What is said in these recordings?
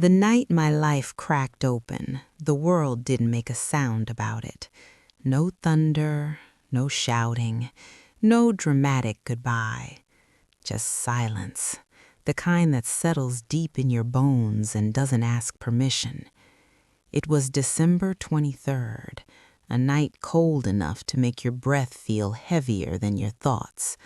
The night my life cracked open, the world didn't make a sound about it. No thunder, no shouting, no dramatic goodbye. Just silence, the kind that settles deep in your bones and doesn't ask permission. It was December 23rd, a night cold enough to make your breath feel heavier than your thoughts.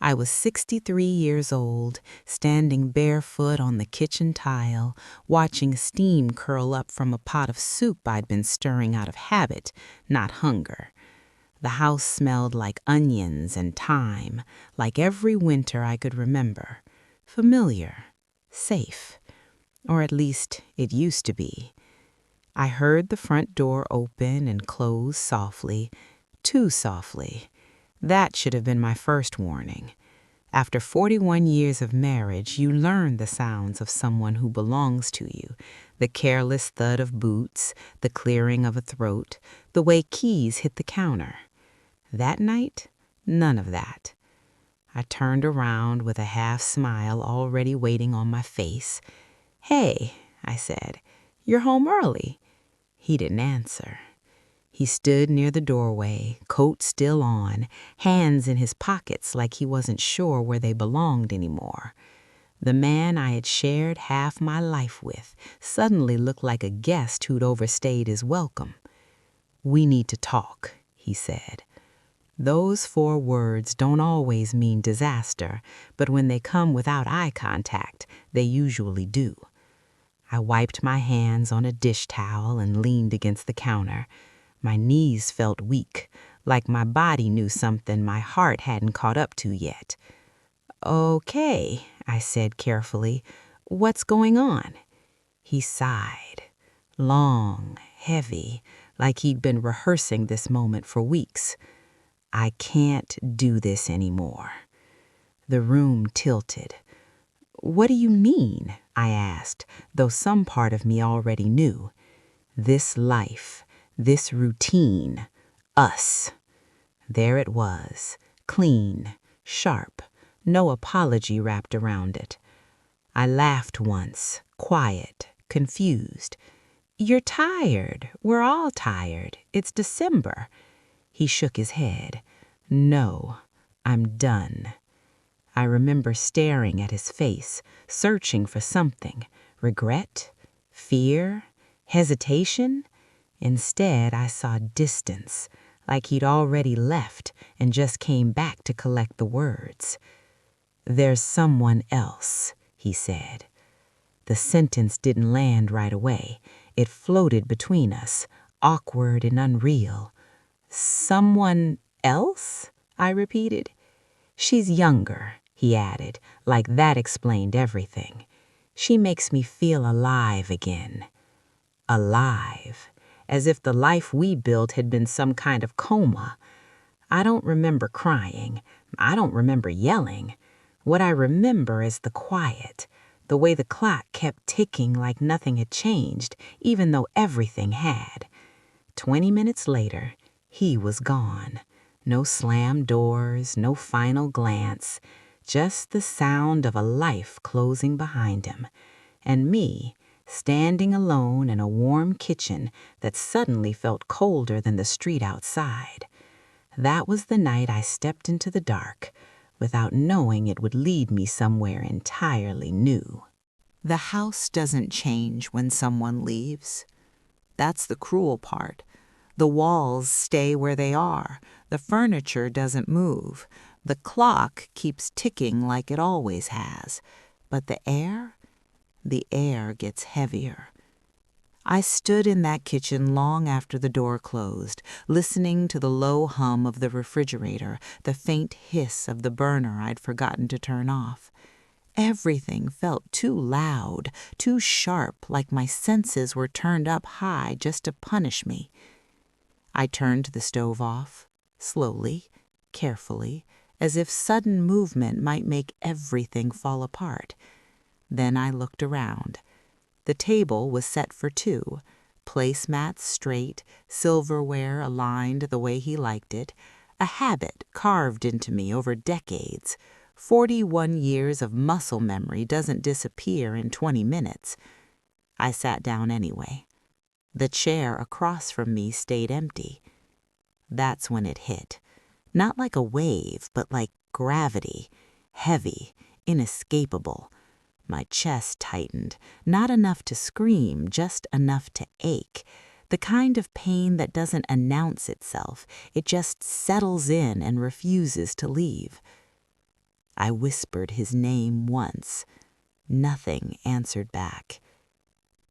I was 63 years old, standing barefoot on the kitchen tile, watching steam curl up from a pot of soup I'd been stirring out of habit, not hunger. The house smelled like onions and thyme, like every winter I could remember. Familiar, safe, or at least it used to be. I heard the front door open and close softly, too softly. That should have been my first warning. After 41 years of marriage, you learn the sounds of someone who belongs to you, the careless thud of boots, the clearing of a throat, the way keys hit the counter. That night, none of that. I turned around with a half smile already waiting on my face. "Hey," I said, "you're home early." He didn't answer. He stood near the doorway, coat still on, hands in his pockets like he wasn't sure where they belonged anymore. The man I had shared half my life with suddenly looked like a guest who'd overstayed his welcome. "We need to talk," he said. Those 4 words don't always mean disaster, but when they come without eye contact, they usually do. I wiped my hands on a dish towel and leaned against the counter. My knees felt weak, like my body knew something my heart hadn't caught up to yet. "Okay," I said carefully. "What's going on?" He sighed, long, heavy, like he'd been rehearsing this moment for weeks. "I can't do this anymore." The room tilted. "What do you mean?" I asked, though some part of me already knew. This life, this routine, us. There it was, clean, sharp, no apology wrapped around it. I laughed once, quiet, confused. "You're tired. We're all tired. It's December." He shook his head. "No, I'm done." I remember staring at his face, searching for something. Regret? Fear? Hesitation? Instead, I saw distance, like he'd already left and just came back to collect the words. "There's someone else," he said. The sentence didn't land right away. It floated between us, awkward and unreal. "Someone else?" I repeated. "She's younger," he added, like that explained everything. "She makes me feel alive again." Alive. As if the life we built had been some kind of coma. I don't remember crying. I don't remember yelling. What I remember is the quiet, the way the clock kept ticking like nothing had changed, even though everything had. 20 minutes later, he was gone. No slammed doors, no final glance, just the sound of a life closing behind him. And me, standing alone in a warm kitchen that suddenly felt colder than the street outside. That was the night I stepped into the dark, without knowing it would lead me somewhere entirely new. The house doesn't change when someone leaves. That's the cruel part. The walls stay where they are. The furniture doesn't move. The clock keeps ticking like it always has. But the air gets heavier. I stood in that kitchen long after the door closed, listening to the low hum of the refrigerator, the faint hiss of the burner I'd forgotten to turn off. Everything felt too loud, too sharp, like my senses were turned up high just to punish me. I turned the stove off, slowly, carefully, as if sudden movement might make everything fall apart. Then I looked around. The table was set for 2, placemats straight, silverware aligned the way he liked it, a habit carved into me over decades. 41 years of muscle memory doesn't disappear in 20 minutes. I sat down anyway. The chair across from me stayed empty. That's when it hit. Not like a wave, but like gravity. Heavy, inescapable. My chest tightened. Not enough to scream, just enough to ache. The kind of pain that doesn't announce itself. It just settles in and refuses to leave. I whispered his name once. Nothing answered back.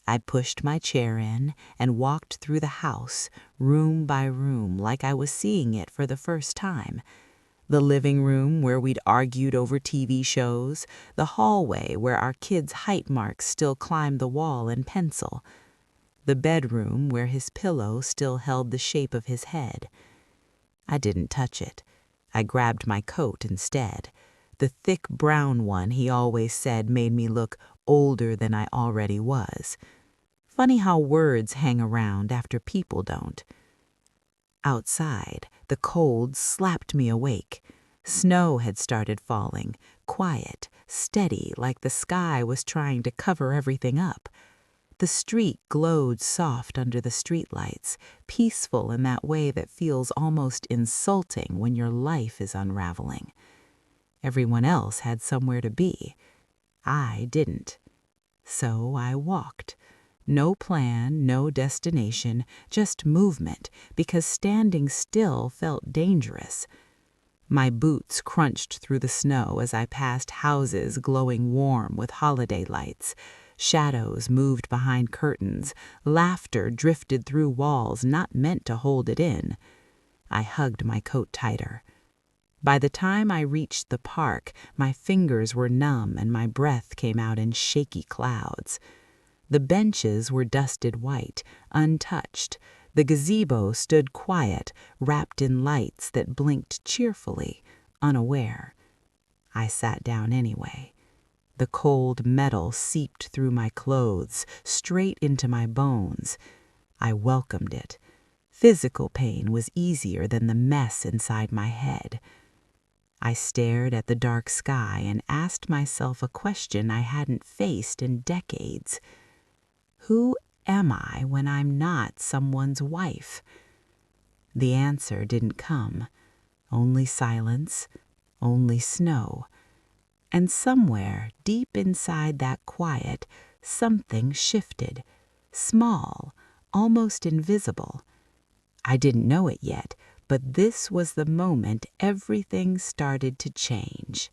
I pushed my chair in and walked through the house, room by room, like I was seeing it for the first time. The living room where we'd argued over TV shows, the hallway where our kids' height marks still climbed the wall in pencil, the bedroom where his pillow still held the shape of his head. I didn't touch it. I grabbed my coat instead. The thick brown one he always said made me look older than I already was. Funny how words hang around after people don't. Outside, the cold slapped me awake. Snow had started falling, quiet, steady, like the sky was trying to cover everything up. The street glowed soft under the streetlights, peaceful in that way that feels almost insulting when your life is unraveling. Everyone else had somewhere to be. I didn't. So I walked. No plan, no destination, just movement, because standing still felt dangerous. My boots crunched through the snow as I passed houses glowing warm with holiday lights. Shadows moved behind curtains. Laughter drifted through walls not meant to hold it in. I hugged my coat tighter. By the time I reached the park, my fingers were numb and my breath came out in shaky clouds. The benches were dusted white, untouched. The gazebo stood quiet, wrapped in lights that blinked cheerfully, unaware. I sat down anyway. The cold metal seeped through my clothes, straight into my bones. I welcomed it. Physical pain was easier than the mess inside my head. I stared at the dark sky and asked myself a question I hadn't faced in decades. Who am I when I'm not someone's wife? The answer didn't come. Only silence, only snow. And somewhere deep inside that quiet, something shifted. Small, almost invisible. I didn't know it yet, but this was the moment everything started to change.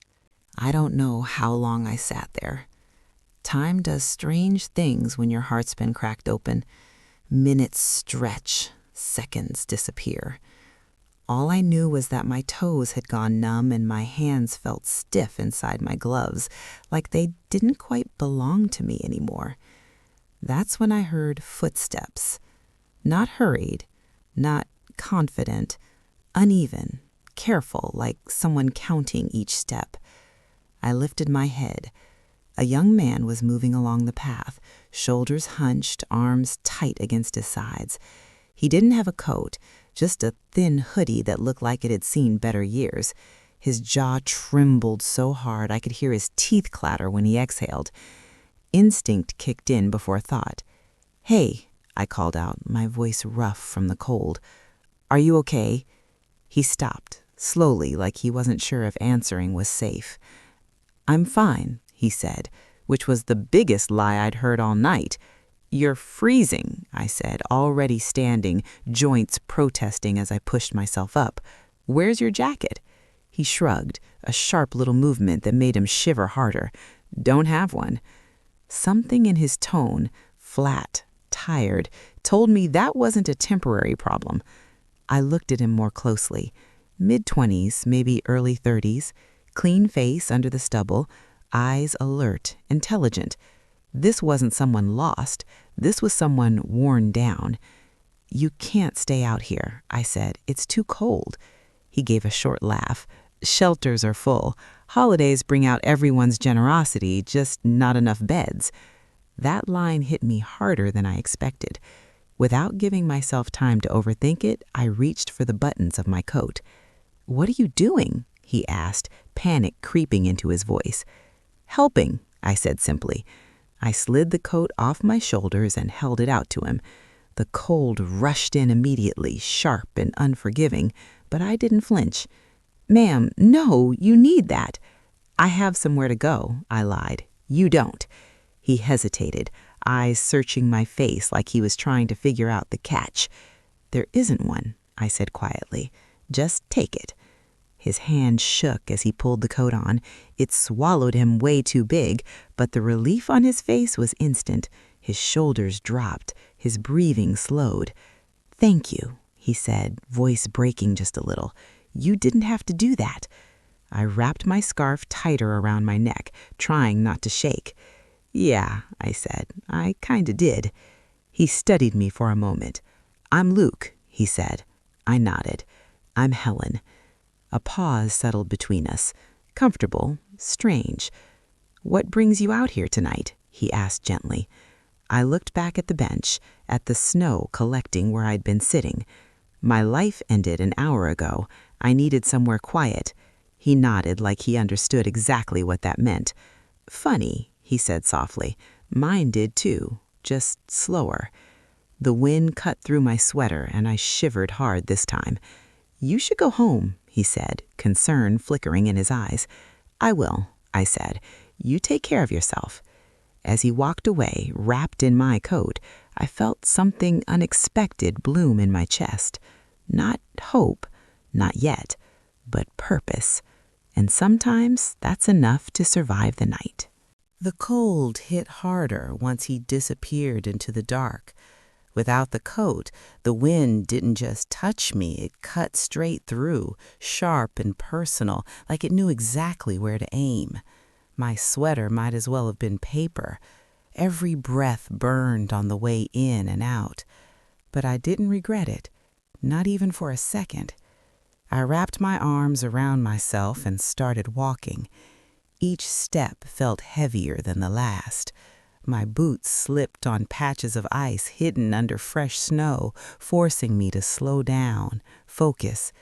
I don't know how long I sat there. Time does strange things when your heart's been cracked open. Minutes stretch, seconds disappear. All I knew was that my toes had gone numb and my hands felt stiff inside my gloves, like they didn't quite belong to me anymore. That's when I heard footsteps. Not hurried, not confident, uneven, careful, like someone counting each step. I lifted my head. A young man was moving along the path, shoulders hunched, arms tight against his sides. He didn't have a coat, just a thin hoodie that looked like it had seen better years. His jaw trembled so hard I could hear his teeth clatter when he exhaled. Instinct kicked in before thought. "Hey," I called out, my voice rough from the cold. "Are you okay?" He stopped, slowly, like he wasn't sure if answering was safe. "I'm fine," he said, which was the biggest lie I'd heard all night. "You're freezing," I said, already standing, joints protesting as I pushed myself up. "Where's your jacket?" He shrugged, a sharp little movement that made him shiver harder. "Don't have one." Something in his tone, flat, tired, told me that wasn't a temporary problem. I looked at him more closely. Mid-20s, maybe early 30s, clean face under the stubble, eyes alert, intelligent. This wasn't someone lost. This was someone worn down. "You can't stay out here," I said. "It's too cold." He gave a short laugh. "Shelters are full. Holidays bring out everyone's generosity, just not enough beds." That line hit me harder than I expected. Without giving myself time to overthink it, I reached for the buttons of my coat. "What are you doing?" he asked, panic creeping into his voice. "Helping," I said simply. I slid the coat off my shoulders and held it out to him. The cold rushed in immediately, sharp and unforgiving, but I didn't flinch. "Ma'am, no, you need that." "I have somewhere to go," I lied. "You don't." He hesitated, eyes searching my face like he was trying to figure out the catch. "There isn't one," I said quietly. "Just take it." His hand shook as he pulled the coat on. It swallowed him way too big, but the relief on his face was instant. His shoulders dropped, his breathing slowed. "Thank you," he said, voice breaking just a little. "You didn't have to do that." I wrapped my scarf tighter around my neck, trying not to shake. "Yeah," I said, "I kinda did." He studied me for a moment. "I'm Luke," he said. I nodded. "I'm Helen." A pause settled between us. Comfortable, strange. "What brings you out here tonight?" he asked gently. I looked back at the bench, at the snow collecting where I'd been sitting. "My life ended an hour ago. I needed somewhere quiet." He nodded like he understood exactly what that meant. "Funny," he said softly. "Mine did too, just slower." The wind cut through my sweater and I shivered hard this time. "You should go home," he said, concern flickering in his eyes. "I will," I said. "You take care of yourself." As he walked away, wrapped in my coat, I felt something unexpected bloom in my chest. Not hope, not yet, but purpose. And sometimes that's enough to survive the night. The cold hit harder once he disappeared into the dark. Without the coat, the wind didn't just touch me, it cut straight through, sharp and personal, like it knew exactly where to aim. My sweater might as well have been paper. Every breath burned on the way in and out. But I didn't regret it, not even for a second. I wrapped my arms around myself and started walking. Each step felt heavier than the last. My boots slipped on patches of ice hidden under fresh snow, forcing me to slow down, focus.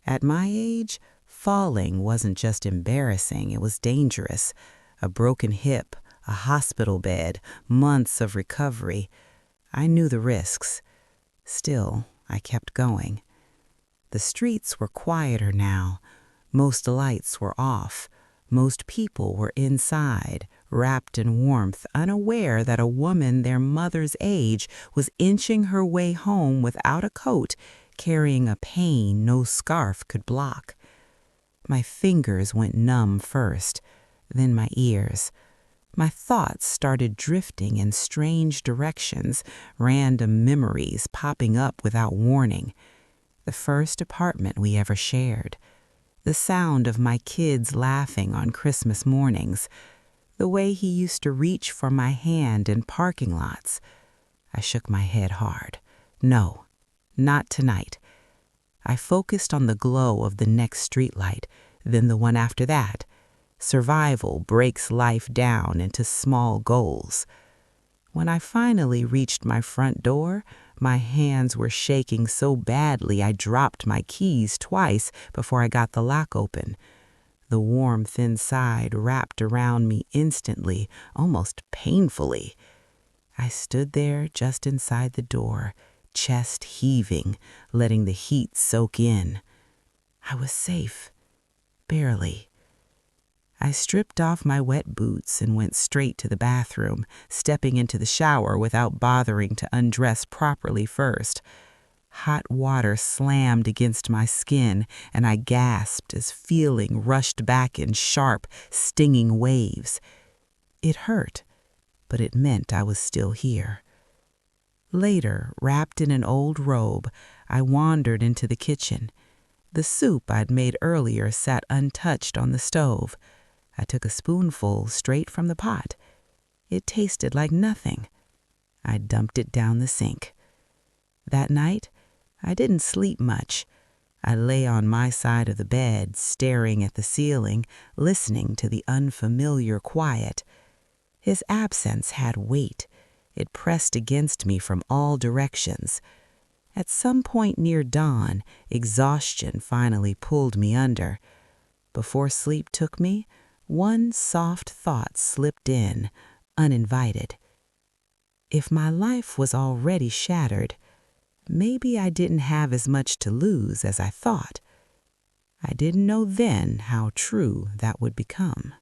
At my age, falling wasn't just embarrassing, it was dangerous. A broken hip, a hospital bed, months of recovery. I knew the risks. Still, I kept going. The streets were quieter now. Most lights were off. Most people were inside, wrapped in warmth, unaware that a woman their mother's age was inching her way home without a coat, carrying a pain no scarf could block. My fingers went numb first, then my ears. My thoughts started drifting in strange directions, random memories popping up without warning. The first apartment we ever shared. The sound of my kids laughing on Christmas mornings. The way he used to reach for my hand in parking lots. I shook my head hard. No, not tonight. I focused on the glow of the next streetlight, then the one after that. Survival breaks life down into small goals. When I finally reached my front door, my hands were shaking so badly I dropped my keys twice before I got the lock open. The warmth inside wrapped around me instantly, almost painfully. I stood there just inside the door, chest heaving, letting the heat soak in. I was safe. Barely. I stripped off my wet boots and went straight to the bathroom, stepping into the shower without bothering to undress properly first. Hot water slammed against my skin, and I gasped as feeling rushed back in sharp, stinging waves. It hurt, but it meant I was still here. Later, wrapped in an old robe, I wandered into the kitchen. The soup I'd made earlier sat untouched on the stove. I took a spoonful straight from the pot. It tasted like nothing. I dumped it down the sink. That night, I didn't sleep much. I lay on my side of the bed, staring at the ceiling, listening to the unfamiliar quiet. His absence had weight. It pressed against me from all directions. At some point near dawn, exhaustion finally pulled me under. Before sleep took me, one soft thought slipped in, uninvited. If my life was already shattered, maybe I didn't have as much to lose as I thought. I didn't know then how true that would become.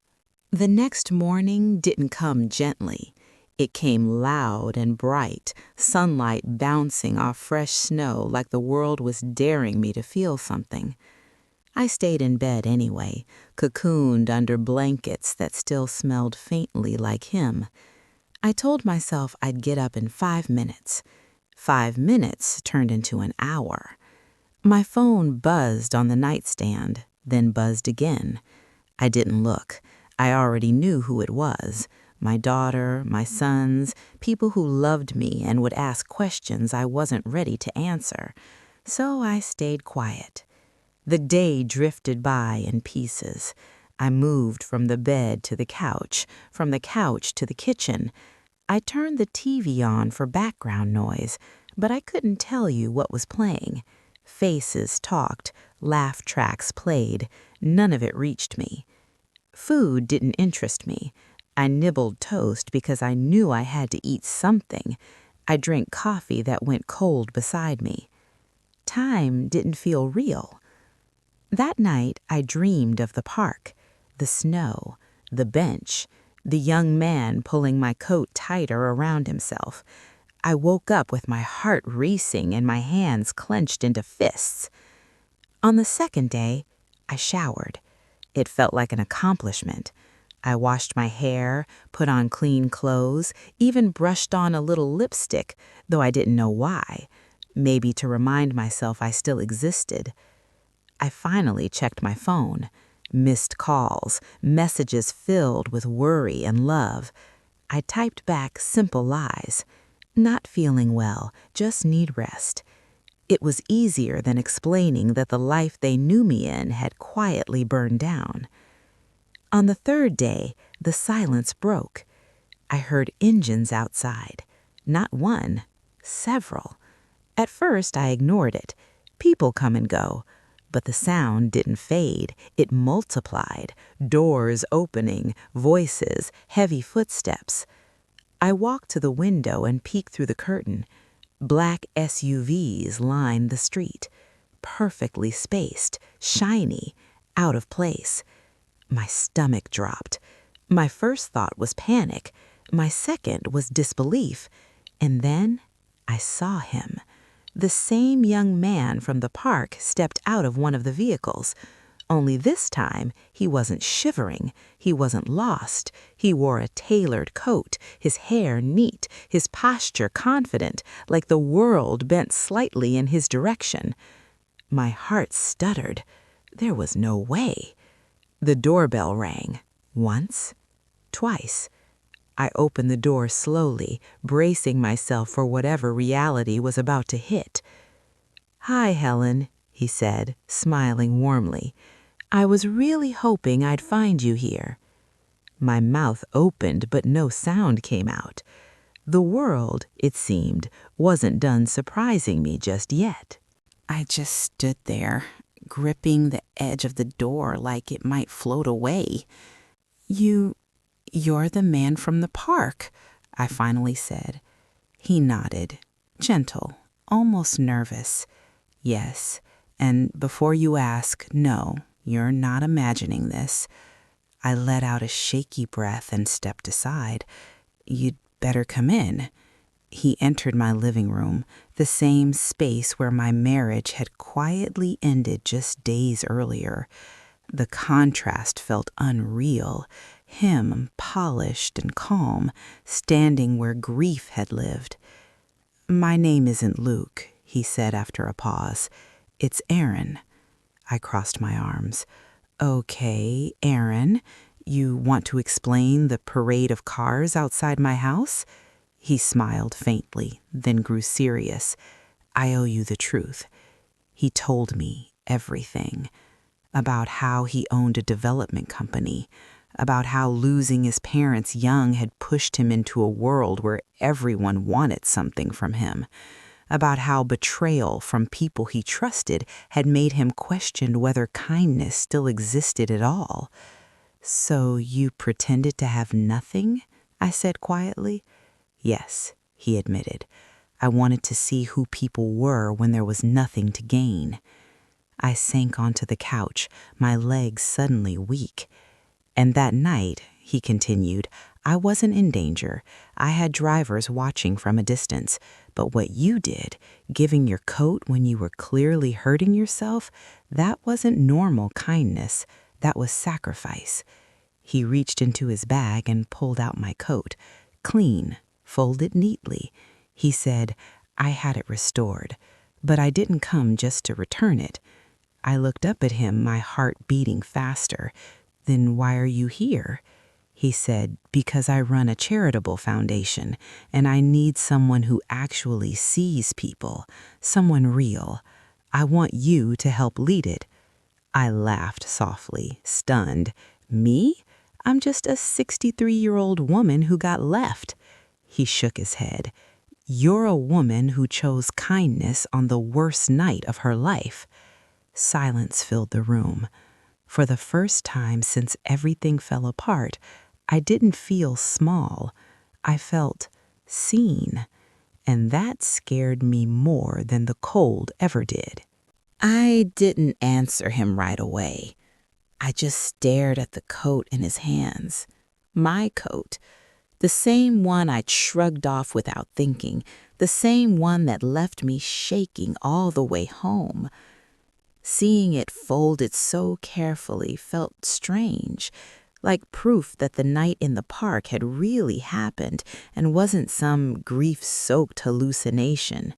The next morning didn't come gently. It came loud and bright, sunlight bouncing off fresh snow like the world was daring me to feel something. I stayed in bed anyway, cocooned under blankets that still smelled faintly like him. I told myself I'd get up in 5 minutes. 5 minutes turned into an hour. My phone buzzed on the nightstand, then buzzed again. I didn't look. I already knew who it was. My daughter, my sons, people who loved me and would ask questions I wasn't ready to answer. So I stayed quiet. The day drifted by in pieces. I moved from the bed to the couch, from the couch to the kitchen. I turned the TV on for background noise, but I couldn't tell you what was playing. Faces talked, laugh tracks played. None of it reached me. Food didn't interest me. I nibbled toast because I knew I had to eat something. I drank coffee that went cold beside me. Time didn't feel real. That night, I dreamed of the park, the snow, the bench, the young man pulling my coat tighter around himself. I woke up with my heart racing and my hands clenched into fists. On the second day, I showered. It felt like an accomplishment. I washed my hair, put on clean clothes, even brushed on a little lipstick, though I didn't know why. Maybe to remind myself I still existed. I finally checked my phone. Missed calls, messages filled with worry and love. I typed back simple lies. Not feeling well, just need rest. It was easier than explaining that the life they knew me in had quietly burned down. On the third day, the silence broke. I heard engines outside. Not one, several. At first, I ignored it. People come and go. But the sound didn't fade. It multiplied. Doors opening, voices, heavy footsteps. I walked to the window and peeked through the curtain. Black SUVs lined the street. Perfectly spaced, shiny, out of place. My stomach dropped. My first thought was panic. My second was disbelief. And then I saw him. The same young man from the park stepped out of one of the vehicles. Only this time, he wasn't shivering. He wasn't lost. He wore a tailored coat, his hair neat, his posture confident, like the world bent slightly in his direction. My heart stuttered. There was no way. The doorbell rang. Once, twice. I opened the door slowly, bracing myself for whatever reality was about to hit. "Hi, Helen," he said, smiling warmly. "I was really hoping I'd find you here." My mouth opened, but no sound came out. The world, it seemed, wasn't done surprising me just yet. I just stood there, gripping the edge of the door like it might float away. You're the man from the park," I finally said. He nodded, gentle, almost nervous. "Yes, and before you ask, no, you're not imagining this." I let out a shaky breath and stepped aside. "You'd better come in." He entered my living room, the same space where my marriage had quietly ended just days earlier. The contrast felt unreal. Him, polished and calm, standing where grief had lived. "My name isn't Luke," he said after a pause. "It's Aaron." I crossed my arms. "Okay, Aaron, you want to explain the parade of cars outside my house?" He smiled faintly, then grew serious. "I owe you the truth." He told me everything. About how he owned a development company, about how losing his parents young had pushed him into a world where everyone wanted something from him, about how betrayal from people he trusted had made him question whether kindness still existed at all. "So you pretended to have nothing?" I said quietly. Yes, he admitted. I wanted to see who people were when there was nothing to gain. I sank onto the couch, my legs suddenly weak. And that night, he continued, I wasn't in danger. I had drivers watching from a distance. But what you did, giving your coat when you were clearly hurting yourself, that wasn't normal kindness. That was sacrifice. He reached into his bag and pulled out my coat, clean, folded neatly. He said, I had it restored, but I didn't come just to return it. I looked up at him, my heart beating faster. Then why are you here? He said, because I run a charitable foundation, and I need someone who actually sees people, someone real. I want you to help lead it. I laughed softly, stunned. Me? I'm just a 63-year-old woman who got left. He shook his head. You're a woman who chose kindness on the worst night of her life. Silence filled the room. For the first time since everything fell apart, I didn't feel small. I felt seen. And that scared me more than the cold ever did. I didn't answer him right away. I just stared at the coat in his hands. My coat. The same one I'd shrugged off without thinking. The same one that left me shaking all the way home. Seeing it folded so carefully felt strange, like proof that the night in the park had really happened and wasn't some grief-soaked hallucination.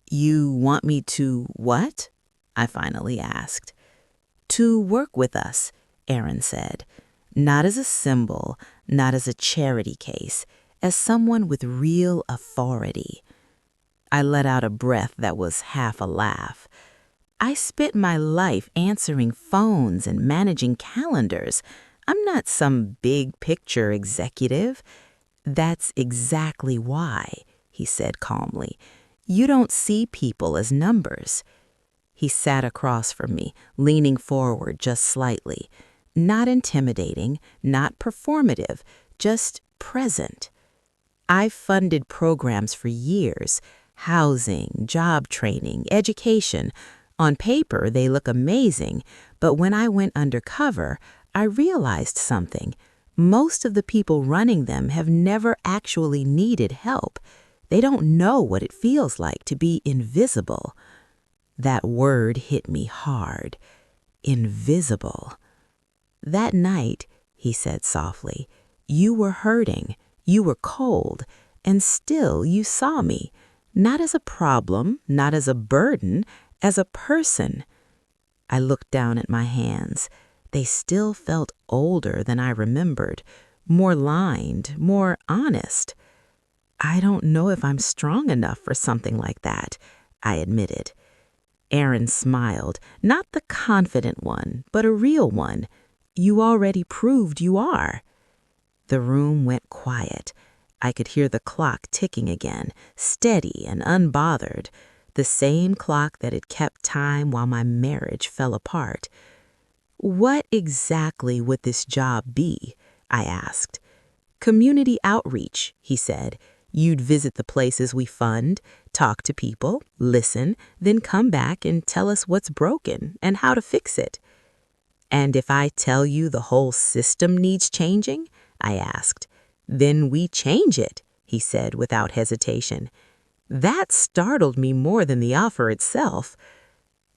You want me to what? I finally asked. To work with us, Aaron said. Not as a symbol, not as a charity case, as someone with real authority. I let out a breath that was half a laugh. I spent my life answering phones and managing calendars. I'm not some big picture executive. That's exactly why, he said calmly. You don't see people as numbers. He sat across from me, leaning forward just slightly. Not intimidating, not performative, just present. I've funded programs for years, housing, job training, education. On paper, they look amazing, but when I went undercover, I realized something. Most of the people running them have never actually needed help. They don't know what it feels like to be invisible. That word hit me hard. Invisible. That night, he said softly, you were hurting, you were cold, and still you saw me, not as a problem, not as a burden, as a person. I looked down at my hands. They still felt older than I remembered, more lined, more honest. I don't know if I'm strong enough for something like that, I admitted. Aaron smiled, not the confident one, but a real one. You already proved you are. The room went quiet. I could hear the clock ticking again, steady and unbothered. The same clock that had kept time while my marriage fell apart. What exactly would this job be? I asked. Community outreach, he said. You'd visit the places we fund, talk to people, listen, then come back and tell us what's broken and how to fix it. And if I tell you the whole system needs changing, I asked, then we change it, he said without hesitation. That startled me more than the offer itself.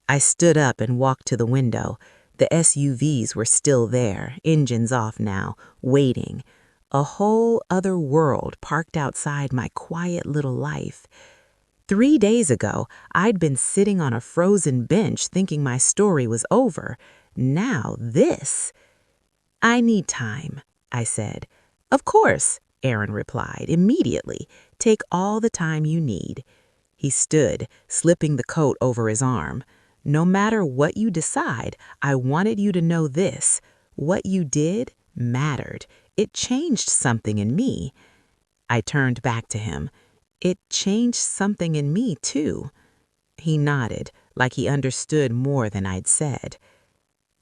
I stood up and walked to the window. The SUVs were still there, engines off now, waiting. A whole other world parked outside my quiet little life. 3 days ago, I'd been sitting on a frozen bench thinking my story was over. Now this. I need time, I said. Of course, Aaron replied immediately. Take all the time you need. He stood, slipping the coat over his arm. No matter what you decide, I wanted you to know this. What you did mattered. It changed something in me. I turned back to him. It changed something in me, too. He nodded, like he understood more than I'd said.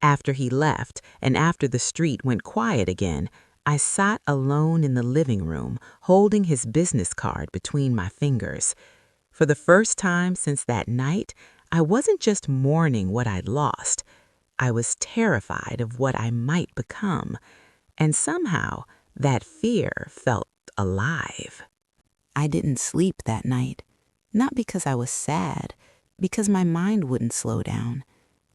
After he left, and after the street went quiet again, I sat alone in the living room, holding his business card between my fingers. For the first time since that night, I wasn't just mourning what I'd lost. I was terrified of what I might become. And somehow, that fear felt alive. I didn't sleep that night. Not because I was sad, because my mind wouldn't slow down.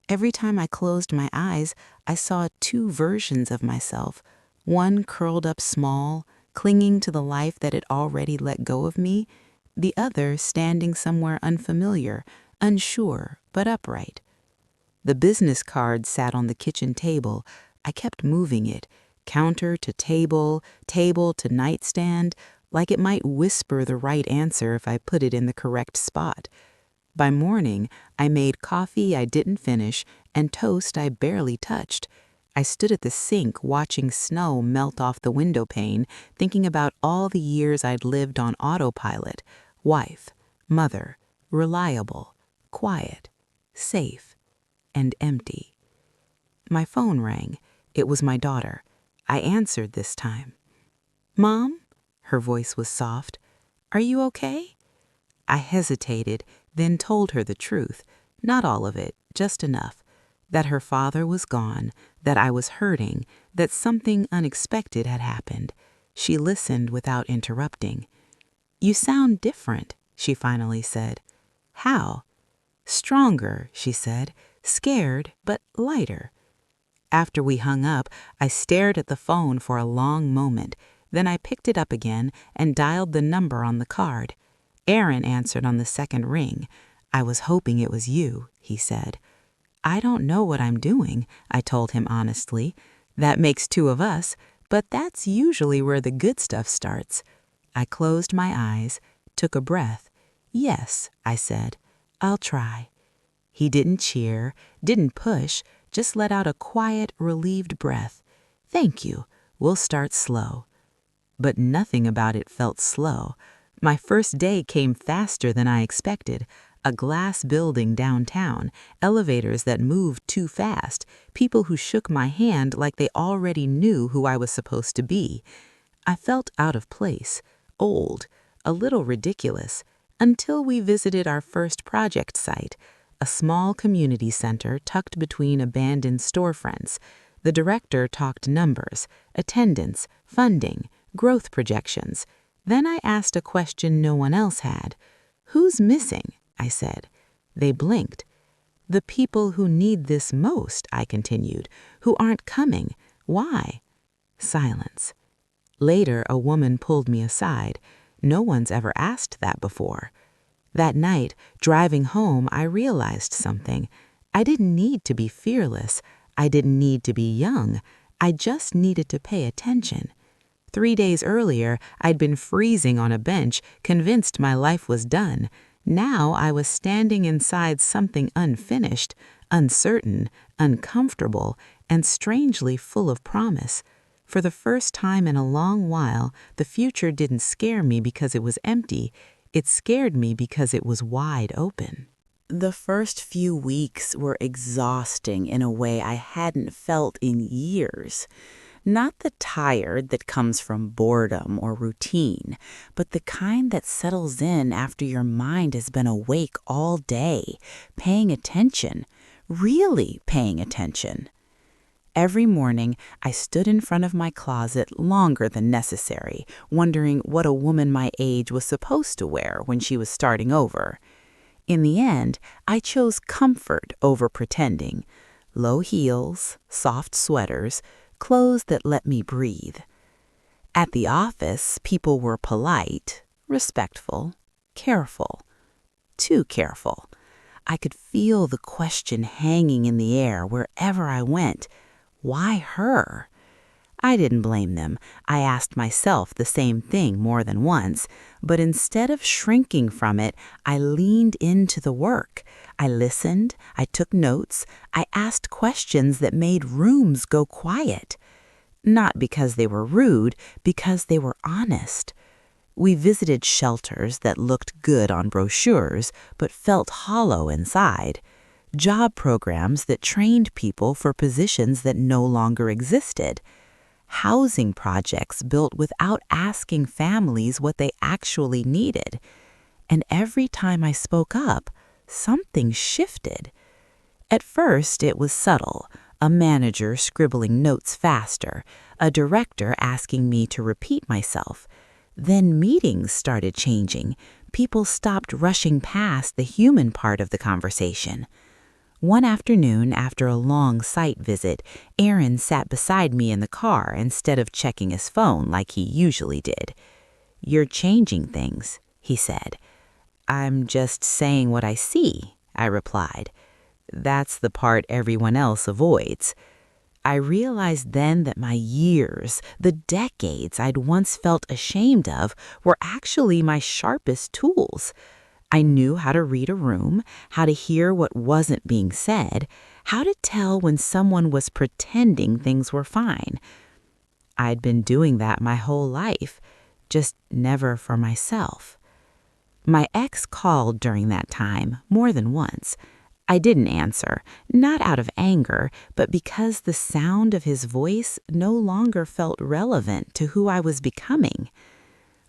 Every time I closed my eyes, I saw two versions of myself, one curled up small, clinging to the life that had already let go of me, the other standing somewhere unfamiliar, unsure, but upright. The business card sat on the kitchen table. I kept moving it, counter to table, table to nightstand, like it might whisper the right answer if I put it in the correct spot. By morning, I made coffee I didn't finish and toast I barely touched. I stood at the sink watching snow melt off the window pane, thinking about all the years I'd lived on autopilot. Wife, mother, reliable, quiet, safe, and empty. My phone rang. It was my daughter. I answered this time. "Mom?" Her voice was soft. "Are you okay?" I hesitated, then told her the truth. Not all of it, just enough. That her father was gone, that I was hurting, that something unexpected had happened. She listened without interrupting. "You sound different," she finally said. "How?" "Stronger," she said. "Scared, but lighter." After we hung up, I stared at the phone for a long moment. Then I picked it up again and dialed the number on the card. Aaron answered on the second ring. "I was hoping it was you," he said. "I don't know what I'm doing," I told him honestly. "That makes two of us, but that's usually where the good stuff starts." I closed my eyes, took a breath. "Yes," I said, "I'll try." He didn't cheer, didn't push, just let out a quiet, relieved breath. "Thank you. We'll start slow." But nothing about it felt slow. My first day came faster than I expected. A glass building downtown, elevators that moved too fast, people who shook my hand like they already knew who I was supposed to be. I felt out of place, old, a little ridiculous, until we visited our first project site, a small community center tucked between abandoned storefronts. The director talked numbers, attendance, funding, growth projections. Then I asked a question no one else had. "Who's missing?" I said. They blinked. "The people who need this most," I continued, "who aren't coming. Why?" Silence. Later, a woman pulled me aside. No one's ever asked that before. That night, driving home, I realized something. I didn't need to be fearless. I didn't need to be young. I just needed to pay attention. 3 days earlier, I'd been freezing on a bench, convinced my life was done. Now I was standing inside something unfinished, uncertain, uncomfortable, and strangely full of promise. For the first time in a long while, the future didn't scare me because it was empty. It scared me because it was wide open. The first few weeks were exhausting in a way I hadn't felt in years. Not the tired that comes from boredom or routine, but the kind that settles in after your mind has been awake all day, paying attention, really paying attention. Every morning, I stood in front of my closet longer than necessary, wondering what a woman my age was supposed to wear when she was starting over. In the end, I chose comfort over pretending. Low heels, soft sweaters, clothes that let me breathe. At the office, people were polite, respectful, careful. Too careful. I could feel the question hanging in the air wherever I went. Why her? I didn't blame them. I asked myself the same thing more than once, but instead of shrinking from it, I leaned into the work. I listened, I took notes, I asked questions that made rooms go quiet. Not because they were rude, because they were honest. We visited shelters that looked good on brochures, but felt hollow inside. Job programs that trained people for positions that no longer existed. housing projects built without asking families what they actually needed. And every time I spoke up, something shifted. At first, it was subtle, a manager scribbling notes faster, a director asking me to repeat myself. Then meetings started changing. People stopped rushing past the human part of the conversation. One afternoon, after a long site visit, Aaron sat beside me in the car instead of checking his phone like he usually did. "You're changing things," he said. "I'm just saying what I see," I replied. "That's the part everyone else avoids." I realized then that my years, the decades I'd once felt ashamed of, were actually my sharpest tools. I knew how to read a room, how to hear what wasn't being said, how to tell when someone was pretending things were fine. I'd been doing that my whole life, just never for myself. My ex called during that time, more than once. I didn't answer, not out of anger, but because the sound of his voice no longer felt relevant to who I was becoming.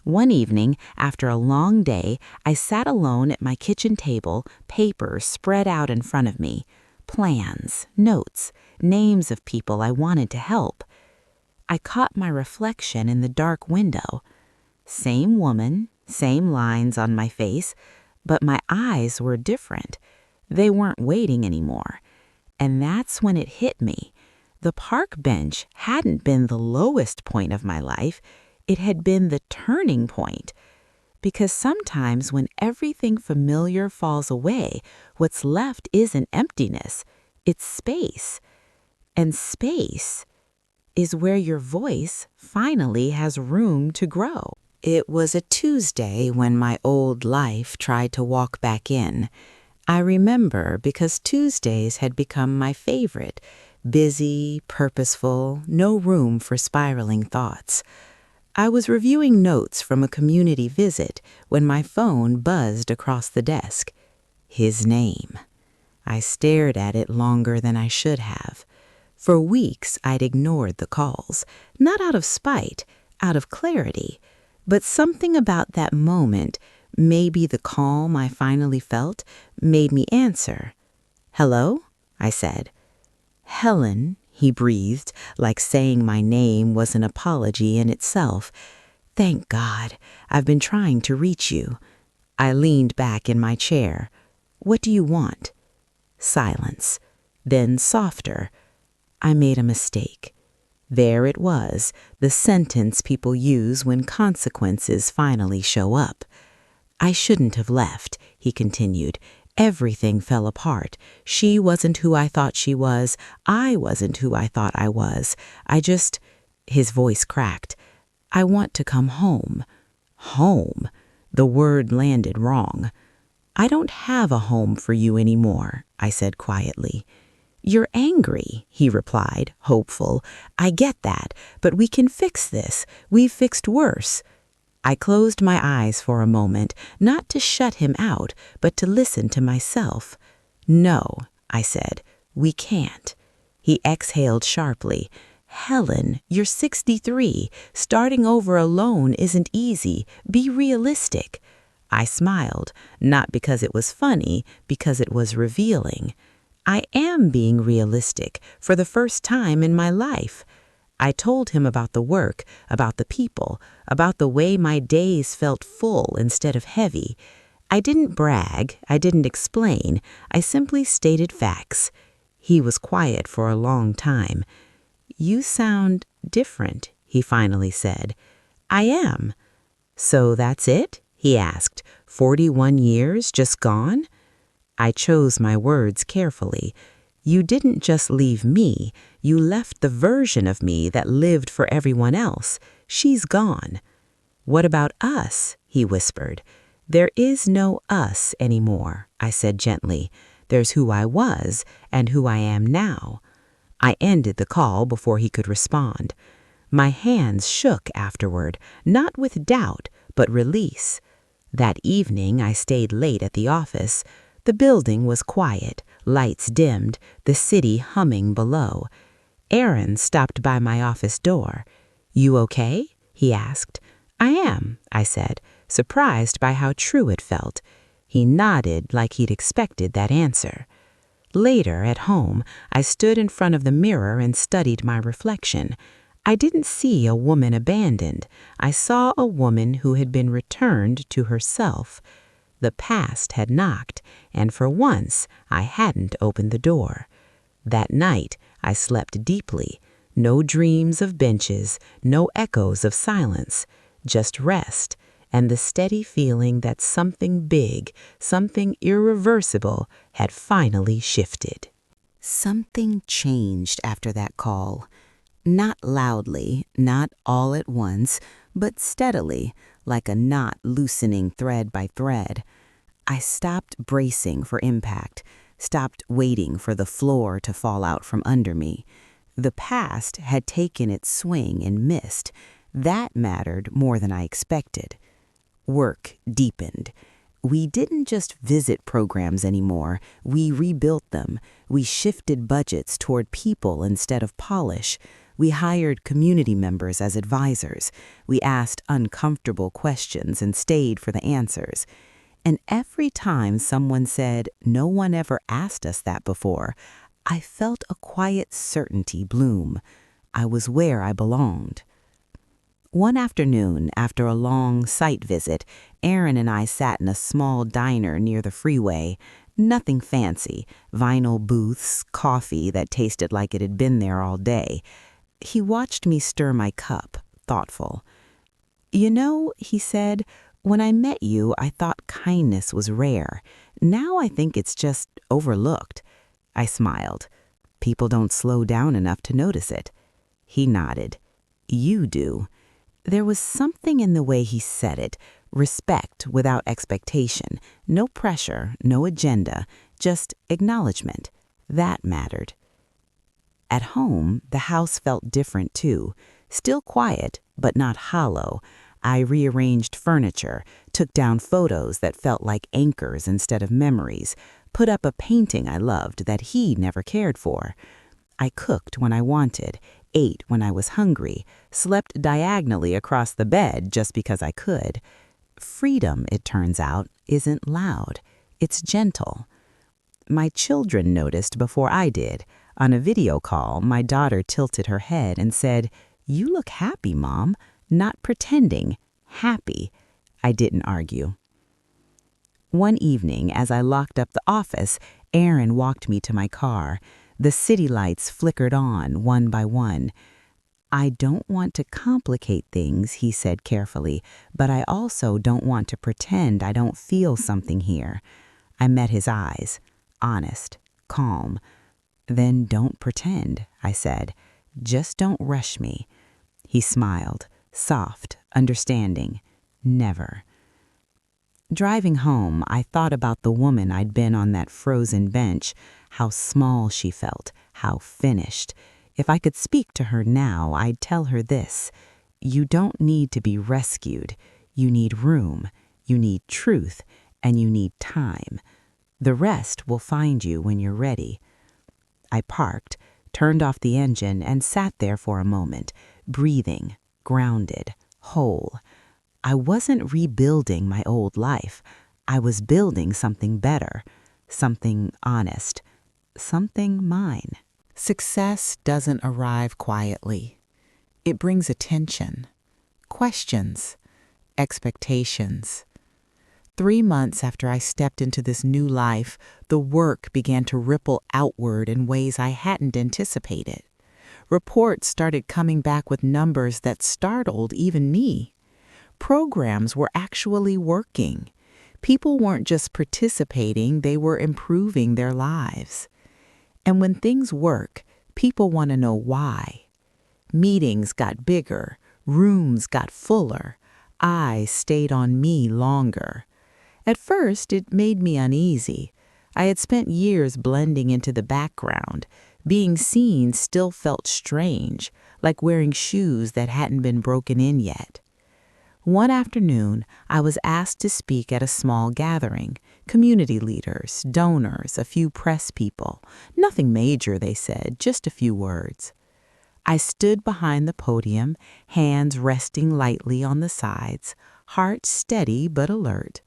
One evening, after a long day, I sat alone at my kitchen table, papers spread out in front of me, plans, notes, names of people I wanted to help. I caught my reflection in the dark window. Same woman, same lines on my face, but my eyes were different. They weren't waiting anymore. And that's when it hit me. The park bench hadn't been the lowest point of my life. It had been the turning point. Because sometimes when everything familiar falls away, what's left isn't emptiness, it's space. And space is where your voice finally has room to grow. It was a Tuesday when my old life tried to walk back in. I remember because Tuesdays had become my favorite. Busy, purposeful, no room for spiraling thoughts. I was reviewing notes from a community visit when my phone buzzed across the desk. His name. I stared at it longer than I should have. For weeks, I'd ignored the calls, not out of spite, out of clarity. But something about that moment, maybe the calm I finally felt, made me answer. "Hello?" I said. "Helen," he breathed, like saying my name was an apology in itself. "Thank God. I've been trying to reach you." I leaned back in my chair. "What do you want?" Silence. Then softer. "I made a mistake." There it was, the sentence people use when consequences finally show up. "I shouldn't have left," he continued. "Everything fell apart. She wasn't who I thought she was. I wasn't who I thought I was. His voice cracked. "I want to come home." Home. The word landed wrong. "I don't have a home for you anymore," I said quietly. "You're angry," he replied, hopeful. "I get that, but we can fix this. We've fixed worse." I closed my eyes for a moment, not to shut him out, but to listen to myself. "No," I said, "we can't." He exhaled sharply. "Helen, you're 63. Starting over alone isn't easy. Be realistic." I smiled, not because it was funny, because it was revealing. I am being realistic for the first time in my life. I told him about the work, about the people, about the way my days felt full instead of heavy. I didn't brag, I didn't explain, I simply stated facts. He was quiet for a long time. "You sound different," he finally said. "I am." "So that's it?" he asked. 41 years just gone?" I chose my words carefully. "You didn't just leave me. You left the version of me that lived for everyone else. She's gone." "What about us?" he whispered. "There is no us anymore," I said gently. "There's who I was and who I am now." I ended the call before he could respond. My hands shook afterward, not with doubt, but release. That evening I stayed late at the office. The building was quiet, lights dimmed, the city humming below. Aaron stopped by my office door. "You okay?" he asked. "I am," I said, surprised by how true it felt. He nodded like he'd expected that answer. Later, at home, I stood in front of the mirror and studied my reflection. I didn't see a woman abandoned. I saw a woman who had been returned to herself. The past had knocked, and for once, I hadn't opened the door. That night, I slept deeply. No dreams of benches, no echoes of silence, just rest and the steady feeling that something big, something irreversible had finally shifted. Something changed after that call. Not loudly, not all at once, but steadily, like a knot loosening thread by thread. I stopped bracing for impact, stopped waiting for the floor to fall out from under me. The past had taken its swing and missed. That mattered more than I expected. Work deepened. We didn't just visit programs anymore. We rebuilt them. We shifted budgets toward people instead of polish. We hired community members as advisors. We asked uncomfortable questions and stayed for the answers. And every time someone said, "No one ever asked us that before," I felt a quiet certainty bloom. I was where I belonged. One afternoon, after a long site visit, Aaron and I sat in a small diner near the freeway. Nothing fancy, vinyl booths, coffee that tasted like it had been there all day. He watched me stir my cup, thoughtful. "You know," he said, "when I met you, I thought kindness was rare. Now I think it's just overlooked." I smiled. "People don't slow down enough to notice it." He nodded. "You do." There was something in the way he said it, respect without expectation, no pressure, no agenda, just acknowledgement. That mattered. At home, the house felt different too, still quiet, but not hollow. I rearranged furniture, took down photos that felt like anchors instead of memories, put up a painting I loved that he never cared for. I cooked when I wanted, ate when I was hungry, slept diagonally across the bed just because I could. Freedom, it turns out, isn't loud. It's gentle. My children noticed before I did. On a video call, my daughter tilted her head and said, "You look happy, Mom." Not pretending, happy. I didn't argue. One evening, as I locked up the office, Aaron walked me to my car. The city lights flickered on, one by one. "I don't want to complicate things," he said carefully, "but I also don't want to pretend I don't feel something here." I met his eyes, honest, calm. "Then don't pretend," I said. "Just don't rush me." He smiled, soft, understanding. Never. Driving home, I thought about the woman I'd been on that frozen bench, how small she felt, how finished. If I could speak to her now, I'd tell her this: you don't need to be rescued. You need room, you need truth, and you need time. The rest will find you when you're ready. I parked, turned off the engine, and sat there for a moment, breathing, grounded, whole. I wasn't rebuilding my old life. I was building something better, something honest, something mine. Success doesn't arrive quietly. It brings attention, questions, expectations. 3 months after I stepped into this new life, the work began to ripple outward in ways I hadn't anticipated. Reports started coming back with numbers that startled even me. Programs were actually working. People weren't just participating, they were improving their lives. And when things work, people want to know why. Meetings got bigger, rooms got fuller, eyes stayed on me longer. At first, it made me uneasy. I had spent years blending into the background. Being seen still felt strange, like wearing shoes that hadn't been broken in yet. One afternoon, I was asked to speak at a small gathering. Community leaders, donors, a few press people. Nothing major, they said, just a few words. I stood behind the podium, hands resting lightly on the sides, heart steady but alert.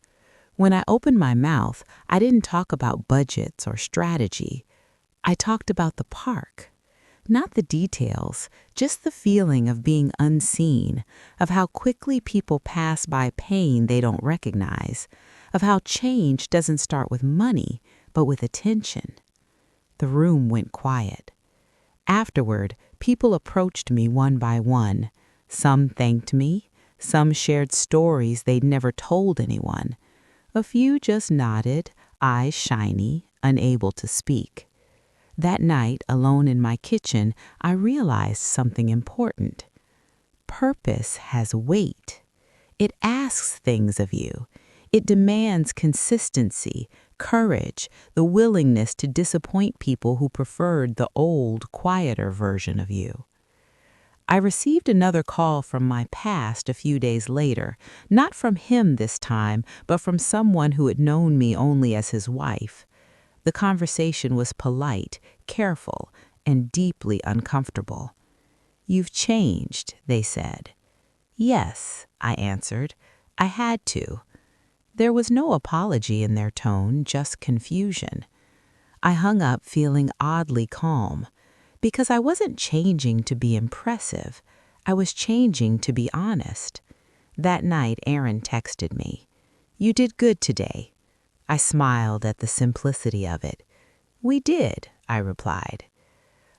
When I opened my mouth, I didn't talk about budgets or strategy. I talked about the park. Not the details, just the feeling of being unseen, of how quickly people pass by pain they don't recognize, of how change doesn't start with money, but with attention. The room went quiet. Afterward, people approached me one by one. Some thanked me, some shared stories they'd never told anyone. A few just nodded, eyes shiny, unable to speak. That night, alone in my kitchen, I realized something important. Purpose has weight. It asks things of you. It demands consistency, courage, the willingness to disappoint people who preferred the old, quieter version of you. I received another call from my past a few days later, not from him this time, but from someone who had known me only as his wife. The conversation was polite, careful, and deeply uncomfortable. "You've changed," they said. "Yes," I answered. "I had to." There was no apology in their tone, just confusion. I hung up feeling oddly calm, because I wasn't changing to be impressive. I was changing to be honest. That night, Aaron texted me, "You did good today." I smiled at the simplicity of it. "We did," I replied.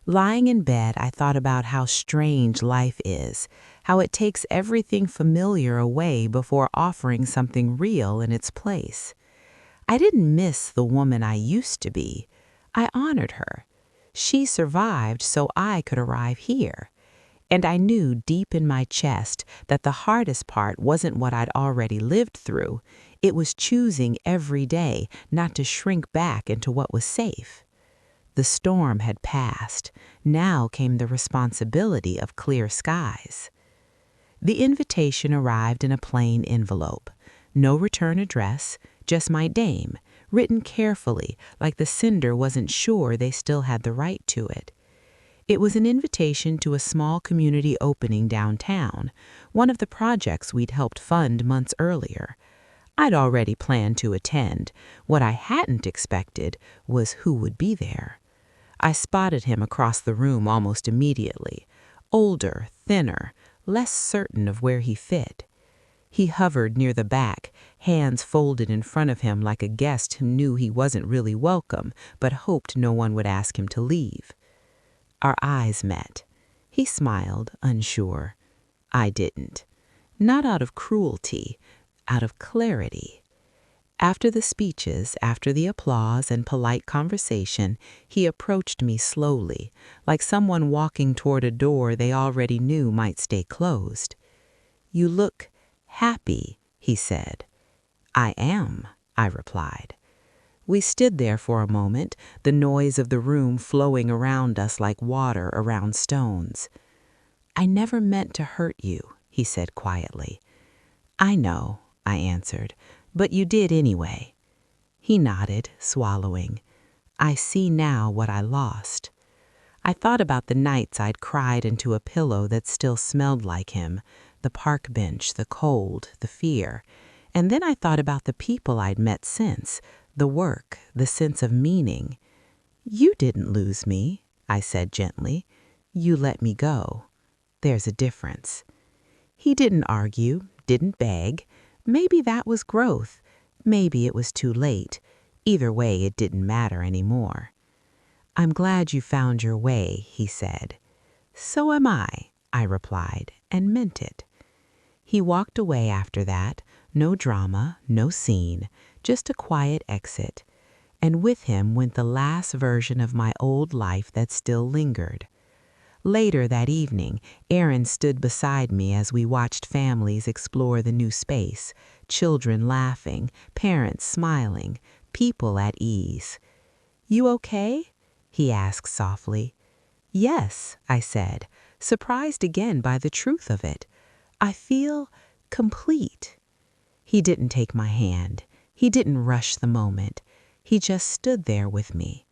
Lying in bed, I thought about how strange life is, how it takes everything familiar away before offering something real in its place. I didn't miss the woman I used to be. I honored her. She survived so I could arrive here. And I knew deep in my chest that the hardest part wasn't what I'd already lived through. It was choosing every day not to shrink back into what was safe. The storm had passed. Now came the responsibility of clear skies. The invitation arrived in a plain envelope. No return address, just my name, written carefully like the sender wasn't sure they still had the right to it. It was an invitation to a small community opening downtown, one of the projects we'd helped fund months earlier. I'd already planned to attend. What I hadn't expected was who would be there. I spotted him across the room almost immediately, older, thinner, less certain of where he fit. He hovered near the back, hands folded in front of him like a guest who knew he wasn't really welcome but hoped no one would ask him to leave. Our eyes met. He smiled, unsure. I didn't. Not out of cruelty, out of clarity. After the speeches, after the applause and polite conversation, he approached me slowly, like someone walking toward a door they already knew might stay closed. "You look happy," he said. "I am," I replied. We stood there for a moment, the noise of the room flowing around us like water around stones. "I never meant to hurt you," he said quietly. "I know," I answered, "but you did anyway." He nodded, swallowing. "I see now what I lost." I thought about the nights I'd cried into a pillow that still smelled like him, the park bench, the cold, the fear. And then I thought about the people I'd met since, the work, the sense of meaning. "You didn't lose me," I said gently. "You let me go. There's a difference." He didn't argue, didn't beg. Maybe that was growth. Maybe it was too late. Either way, it didn't matter anymore. "I'm glad you found your way," he said. "So am I replied, and meant it. He walked away after that. No drama, no scene, just a quiet exit. And with him went the last version of my old life that still lingered. Later that evening, Aaron stood beside me as we watched families explore the new space, children laughing, parents smiling, people at ease. "You okay?" he asked softly. "Yes," I said, surprised again by the truth of it. "I feel complete." He didn't take my hand. He didn't rush the moment. He just stood there with me.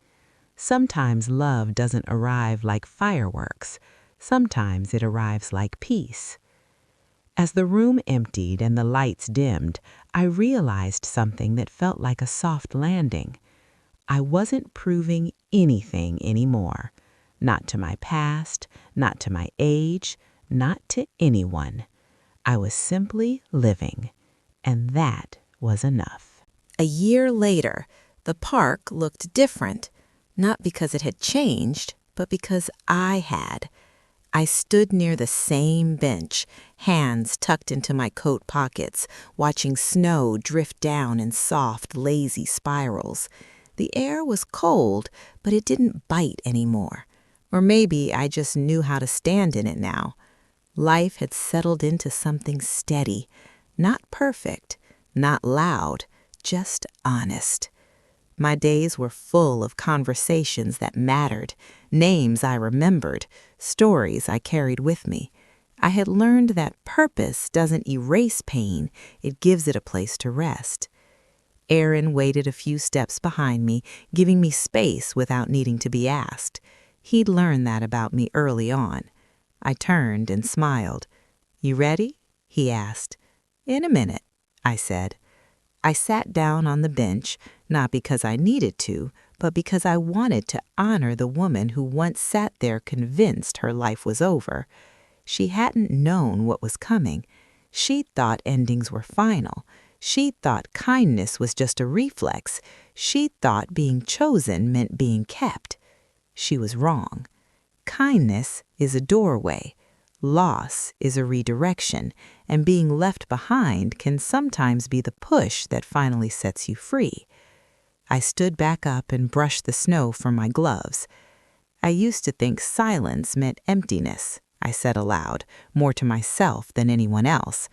Sometimes love doesn't arrive like fireworks. Sometimes it arrives like peace. As the room emptied and the lights dimmed, I realized something that felt like a soft landing. I wasn't proving anything anymore. Not to my past, not to my age, not to anyone. I was simply living, and that was enough. A year later, the park looked different, not because it had changed, but because I had. I stood near the same bench, hands tucked into my coat pockets, watching snow drift down in soft, lazy spirals. The air was cold, but it didn't bite anymore. Or maybe I just knew how to stand in it now. Life had settled into something steady, not perfect, not loud, just honest. My days were full of conversations that mattered, names I remembered, stories I carried with me. I had learned that purpose doesn't erase pain, it gives it a place to rest. Aaron waited a few steps behind me, giving me space without needing to be asked. He'd learned that about me early on. I turned and smiled. "You ready?" he asked. "In a minute," I said. I sat down on the bench, not because I needed to, but because I wanted to honor the woman who once sat there convinced her life was over. She hadn't known what was coming. She'd thought endings were final. She'd thought kindness was just a reflex. She'd thought being chosen meant being kept. She was wrong. Kindness is a doorway. Loss is a redirection, and being left behind can sometimes be the push that finally sets you free. I stood back up and brushed the snow from my gloves. I used to think silence meant emptiness, I said aloud, more to myself than anyone else.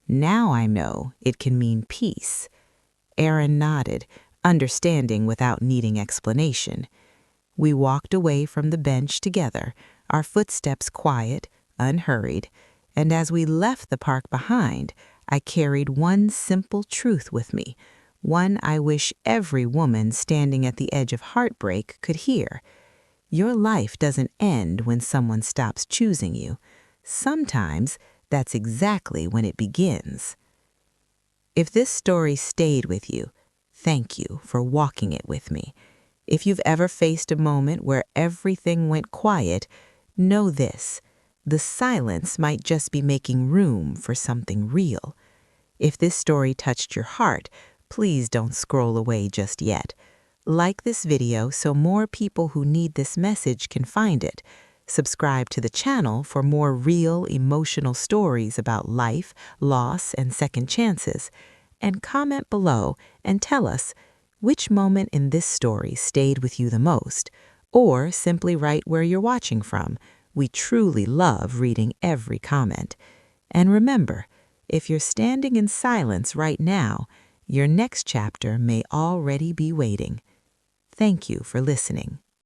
Now I know it can mean peace. Aaron nodded, understanding without needing explanation. We walked away from the bench together, our footsteps quiet, unhurried, and as we left the park behind, I carried one simple truth with me, one I wish every woman standing at the edge of heartbreak could hear. Your life doesn't end when someone stops choosing you. Sometimes that's exactly when it begins. If this story stayed with you, thank you for walking it with me. If you've ever faced a moment where everything went quiet, know this: the silence might just be making room for something real. If this story touched your heart, please don't scroll away just yet. Like this video so more people who need this message can find it. Subscribe to the channel for more real, emotional stories about life, loss, and second chances. And comment below and tell us which moment in this story stayed with you the most, or simply write where you're watching from. We truly love reading every comment. And remember, if you're standing in silence right now, your next chapter may already be waiting. Thank you for listening.